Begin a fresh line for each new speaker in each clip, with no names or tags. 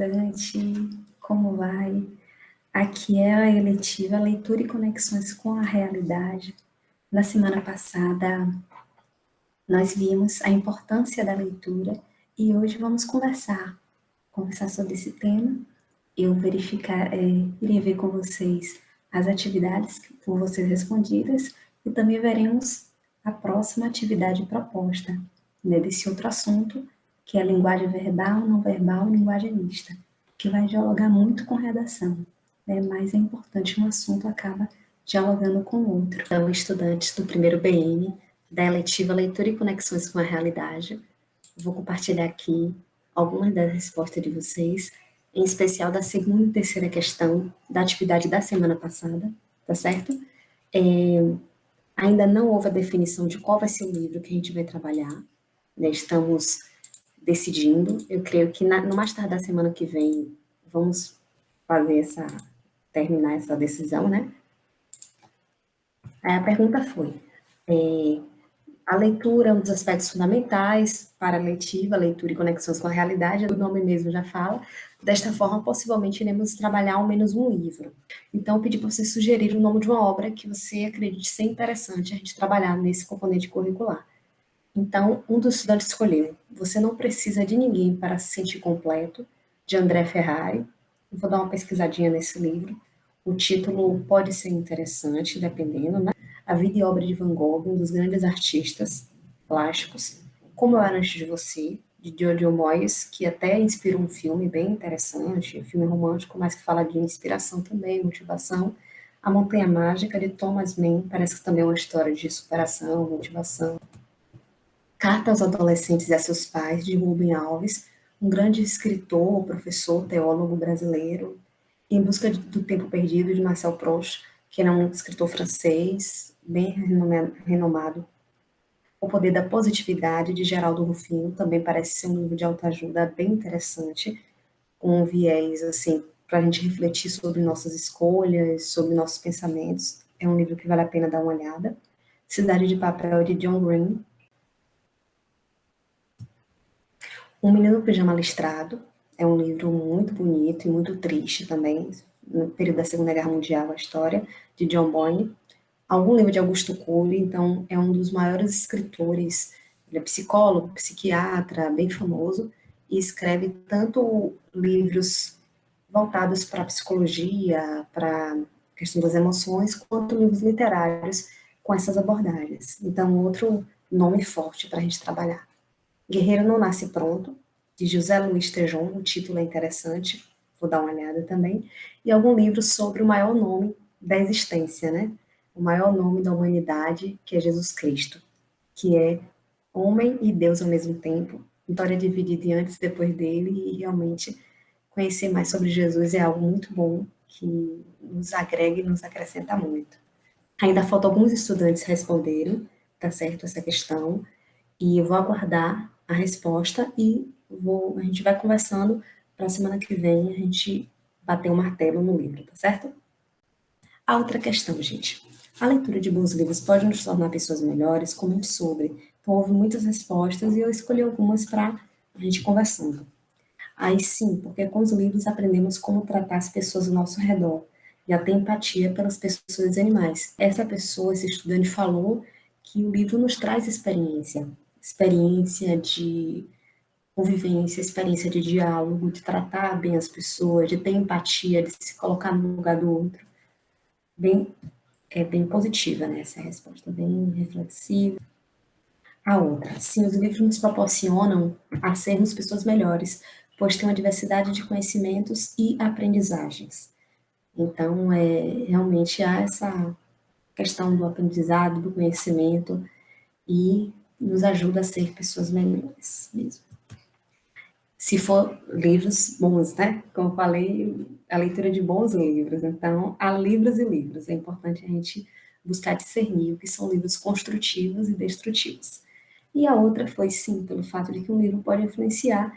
estudante, como vai? Aqui é a eletiva Leitura e Conexões com a Realidade. Na semana passada, nós vimos a importância da leitura e hoje vamos conversar sobre esse tema. Eu iria ver com vocês as atividades por vocês respondidas e também veremos a próxima atividade proposta, né, desse outro assunto, que é a linguagem verbal, não verbal e linguagem mista, que vai dialogar muito com redação, né, mas é importante, um assunto acaba dialogando com o outro. Então, estudantes do primeiro BM, da eletiva Leitura e Conexões com a Realidade, vou compartilhar aqui algumas das respostas de vocês, em especial da segunda e terceira questão da atividade da semana passada, tá certo? Ainda não houve a definição de qual vai ser o livro que a gente vai trabalhar, né? Estamos decidindo. Eu creio que no mais tarde da semana que vem vamos terminar essa decisão, né? Aí a pergunta foi: a leitura é um dos aspectos fundamentais para a letiva, leitura e conexões com a realidade, o nome mesmo já fala. Desta forma, possivelmente iremos trabalhar ao menos um livro. Então, eu pedi para você sugerir o nome de uma obra que você acredite ser interessante a gente trabalhar nesse componente curricular. Então, um dos estudantes escolheu Você Não Precisa de Ninguém para Se Sentir Completo, de André Ferrari. Eu vou dar uma pesquisadinha nesse livro. O título pode ser interessante, dependendo, né? A Vida e Obra de Van Gogh, um dos grandes artistas plásticos. Como Eu Era Antes de Você, de Jojo Moyes, que até inspirou um filme bem interessante, um filme romântico, mas que fala de inspiração também, motivação. A Montanha Mágica, de Thomas Mann, parece que também é uma história de superação, motivação. Carta aos Adolescentes e a Seus Pais, de Rubem Alves, um grande escritor, professor, teólogo brasileiro. Em Busca do Tempo Perdido, de Marcel Proust, que era um escritor francês, bem renomado. O Poder da Positividade, de Geraldo Rufino, também parece ser um livro de autoajuda bem interessante, com um viés, assim, para a gente refletir sobre nossas escolhas, sobre nossos pensamentos. É um livro que vale a pena dar uma olhada. Cidade de Papel, de John Green. Um Menino no Pijama Listrado, é um livro muito bonito e muito triste também, no período da Segunda Guerra Mundial, a história, de John Boyne. Algum livro de Augusto Cury, então é um dos maiores escritores, ele é psicólogo, psiquiatra, bem famoso, e escreve tanto livros voltados para a psicologia, para a questão das emoções, quanto livros literários com essas abordagens. Então, outro nome forte para a gente trabalhar. Guerreiro Não Nasce Pronto, de José Luiz Tejon, o título é interessante, vou dar uma olhada também, e algum livro sobre o maior nome da existência, né? O maior nome da humanidade, que é Jesus Cristo, que é homem e Deus ao mesmo tempo, história dividida em antes e depois dele, e realmente conhecer mais sobre Jesus é algo muito bom, que nos agrega e nos acrescenta muito. Ainda faltam alguns estudantes responderem, tá certo, essa questão, e eu vou aguardar a resposta e a gente vai conversando para a semana que vem a gente bater o martelo no livro, tá certo? A outra questão, gente. A leitura de bons livros pode nos tornar pessoas melhores? Comente sobre. Então, houve muitas respostas e eu escolhi algumas para a gente conversando. Aí sim, porque com os livros aprendemos como tratar as pessoas ao nosso redor e a ter empatia pelas pessoas e animais. Essa pessoa, esse estudante falou que o livro nos traz experiência de convivência, experiência de diálogo, de tratar bem as pessoas, de ter empatia, de se colocar no lugar do outro. Bem positiva, né, essa resposta, bem reflexiva. A outra, sim, os livros nos proporcionam a sermos pessoas melhores, pois tem uma diversidade de conhecimentos e aprendizagens. Então, realmente há essa questão do aprendizado, do conhecimento, e nos ajuda a ser pessoas melhores mesmo. Se for livros bons, né? Como eu falei, a leitura de bons livros. Então, há livros e livros. É importante a gente buscar discernir o que são livros construtivos e destrutivos. E a outra foi, sim, pelo fato de que um livro poderia influenciar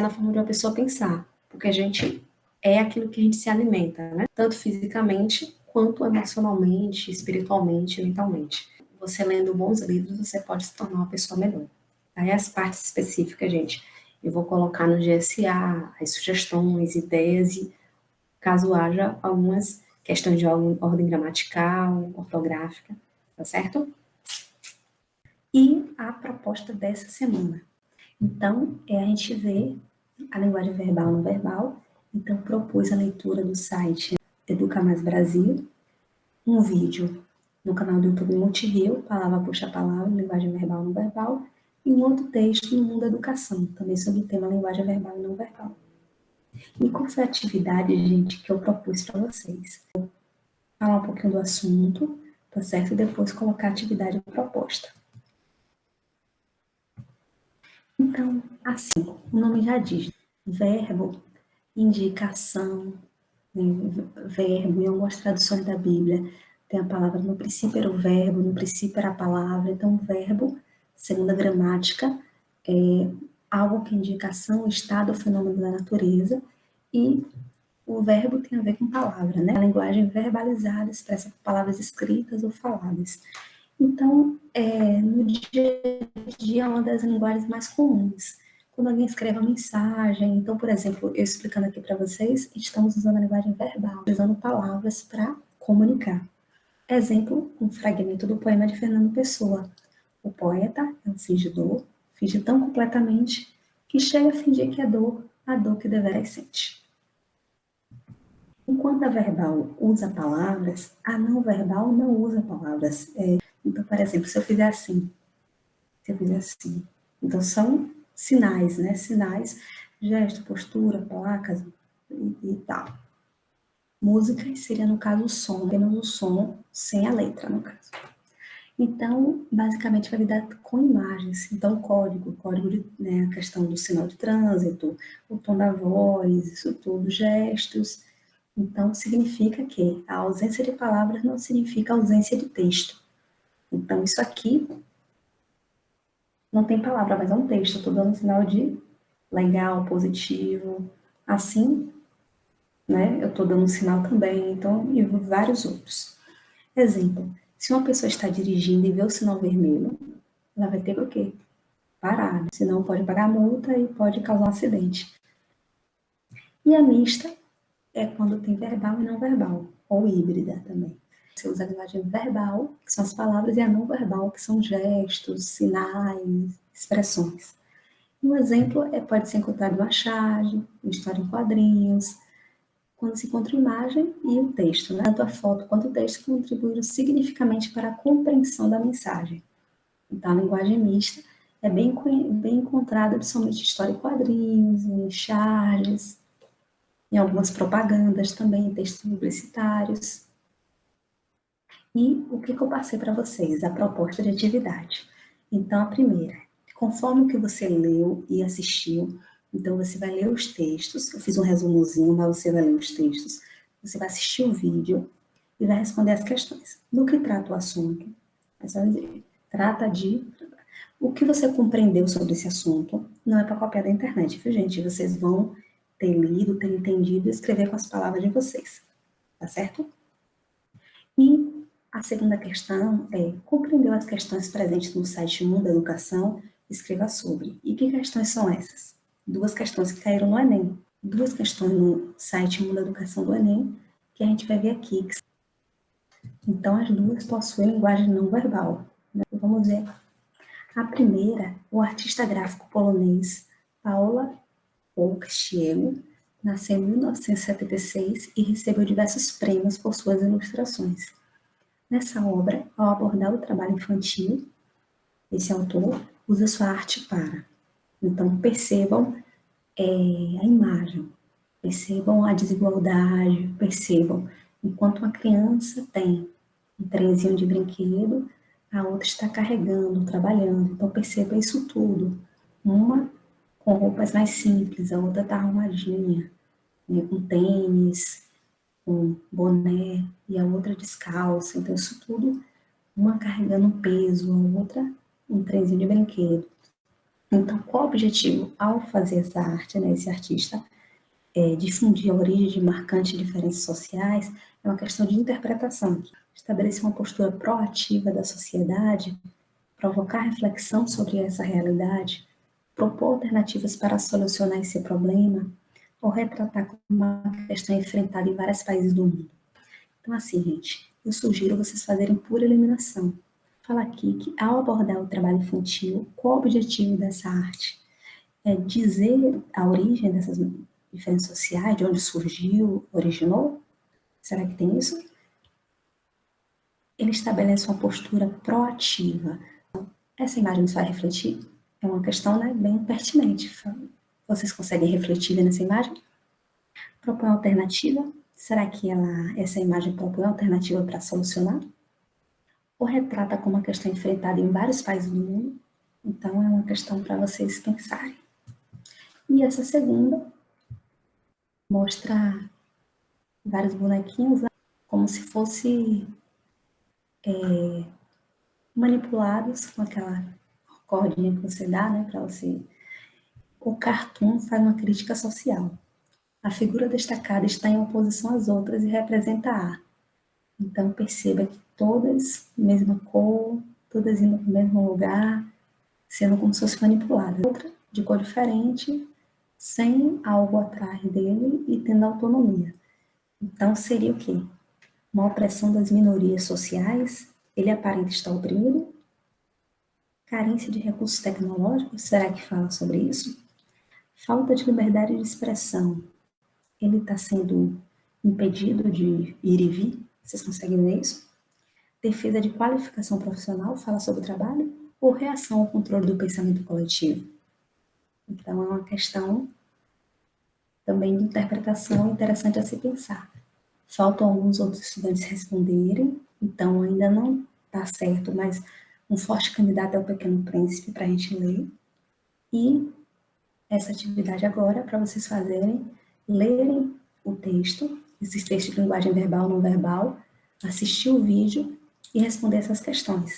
na forma de uma pessoa pensar, porque a gente é aquilo que a gente se alimenta, né? Tanto fisicamente, quanto emocionalmente, espiritualmente, mentalmente. Você lendo bons livros, você pode se tornar uma pessoa melhor. Aí as partes específicas, gente, Eu vou colocar no GSA as sugestões, ideias, e caso haja algumas questões de ordem gramatical, ortográfica, tá certo? E a proposta dessa semana. Então, a gente vê a linguagem verbal não verbal. Então, propus a leitura do site Educa Mais Brasil, um vídeo no canal do YouTube Multirio, Palavra Puxa Palavra, Linguagem Verbal não Verbal, e um outro texto no Mundo da Educação, também sobre o tema Linguagem Verbal e não Verbal. E qual foi a atividade, gente, que eu propus para vocês? Falar um pouquinho do assunto, tá certo? E depois colocar a atividade proposta. Então, assim, o nome já diz, verbo, indicação, verbo, em algumas traduções da Bíblia, tem a palavra, no princípio era o verbo, no princípio era a palavra, então verbo, segundo a gramática, é algo que indica ação, estado ou fenômeno da natureza, e o verbo tem a ver com palavra, né? A linguagem verbalizada expressa palavras escritas ou faladas. Então, no dia a dia é uma das linguagens mais comuns. Quando alguém escreve uma mensagem, então, por exemplo, eu explicando aqui para vocês, estamos usando a linguagem verbal, usando palavras para comunicar. Exemplo, um fragmento do poema de Fernando Pessoa. O poeta é um fingidor, finge tão completamente que chega a fingir que é dor, a dor que deveras sente. Enquanto a verbal usa palavras, a não verbal não usa palavras. Então, por exemplo, se eu fizer assim, então são sinais, né? Sinais, gesto, postura, placas e tal. Músicas seria, no caso, o som, apenas o som, sem a letra, no caso. Então, basicamente, vai lidar com imagens. Então, código, né, a questão do sinal de trânsito, o tom da voz, isso tudo, gestos. Então, significa que a ausência de palavras não significa ausência de texto. Então, isso aqui não tem palavra, mas é um texto. Estou dando um sinal de legal, positivo. Assim, né, eu estou dando um sinal também, então, e vários outros. Exemplo, se uma pessoa está dirigindo e vê o sinal vermelho, ela vai ter o quê? Parar, né? Senão pode pagar multa e pode causar um acidente. E a mista é quando tem verbal e não verbal, ou híbrida também. Você usa a linguagem verbal, que são as palavras, e a não verbal, que são gestos, sinais, expressões. Um exemplo pode ser encontrado uma charge, uma história em quadrinhos, quando se encontra a imagem e o texto, né? Tanto a foto quanto o texto contribuíram significativamente para a compreensão da mensagem. Então, a linguagem mista é bem encontrada, principalmente em história em quadrinhos, em charges, em algumas propagandas também, em textos publicitários. E o que eu passei para vocês? A proposta de atividade. Então, a primeira, conforme o que você leu e assistiu, então você vai ler os textos, eu fiz um resumozinho, mas você vai ler os textos, você vai assistir o vídeo e vai responder as questões. Do que trata o assunto? Trata de... O que você compreendeu sobre esse assunto não é para copiar da internet, viu, gente? Vocês vão ter lido, ter entendido e escrever com as palavras de vocês, tá certo? E a segunda questão compreendeu as questões presentes no site Mundo da Educação? Escreva sobre. E que questões são essas? Duas questões que caíram no Enem. Duas questões no site Mundo da Educação do Enem, que a gente vai ver aqui. Então, as duas possuem linguagem não verbal. Vamos ver. A primeira, o artista gráfico polonês Paula Polkszczego nasceu em 1976 e recebeu diversos prêmios por suas ilustrações. Nessa obra, ao abordar o trabalho infantil, esse autor usa sua arte para. Então, percebam a imagem, percebam a desigualdade, percebam, enquanto uma criança tem um trenzinho de brinquedo, a outra está carregando, trabalhando. Então, perceba isso tudo. Uma com roupas mais simples, a outra está arrumadinha, né, com tênis, com boné, e a outra descalça. Então, isso tudo, uma carregando um peso, a outra um trenzinho de brinquedo. Então, qual o objetivo ao fazer essa arte, né, esse artista? Difundir a origem de marcantes diferenças sociais, é uma questão de interpretação. Estabelecer uma postura proativa da sociedade, provocar reflexão sobre essa realidade, propor alternativas para solucionar esse problema, ou retratar como uma questão enfrentada em vários países do mundo. Então, assim, gente, eu sugiro vocês fazerem por eliminação. Fala aqui que, ao abordar o trabalho infantil, qual o objetivo dessa arte? É dizer a origem dessas diferenças sociais, de onde surgiu, originou? Será que tem isso? Ele estabelece uma postura proativa. Essa imagem nos vai refletir? É uma questão, né, bem pertinente. Vocês conseguem refletir nessa imagem? Propõe alternativa? Será que essa imagem propõe alternativa para solucionar? Ou retrata como uma questão enfrentada em vários países do mundo? Então, é uma questão para vocês pensarem. E essa segunda mostra vários bonequinhos, né, como se fosse manipulados com aquela cordinha que você dá, né, para você. O cartoon faz uma crítica social. A figura destacada está em oposição às outras e representa a. Então perceba que todas, mesma cor, todas indo para o mesmo lugar, sendo como se fosse manipuladas. Outra de cor diferente, sem algo atrás dele e tendo autonomia. Então seria o quê? Uma opressão das minorias sociais, ele aparenta estar oprimido? Carência de recursos tecnológicos, será que fala sobre isso? Falta de liberdade de expressão, ele está sendo impedido de ir e vir? Vocês conseguem ver isso? Defesa de qualificação profissional, fala sobre o trabalho? Ou reação ao controle do pensamento coletivo? Então, é uma questão também de interpretação interessante a se pensar. Faltam alguns outros estudantes responderem, então ainda não está certo, mas um forte candidato é o Pequeno Príncipe para a gente ler. E essa atividade agora, para vocês fazerem, lerem o texto, esses textos de linguagem verbal, não verbal, assistir o vídeo e responder essas questões.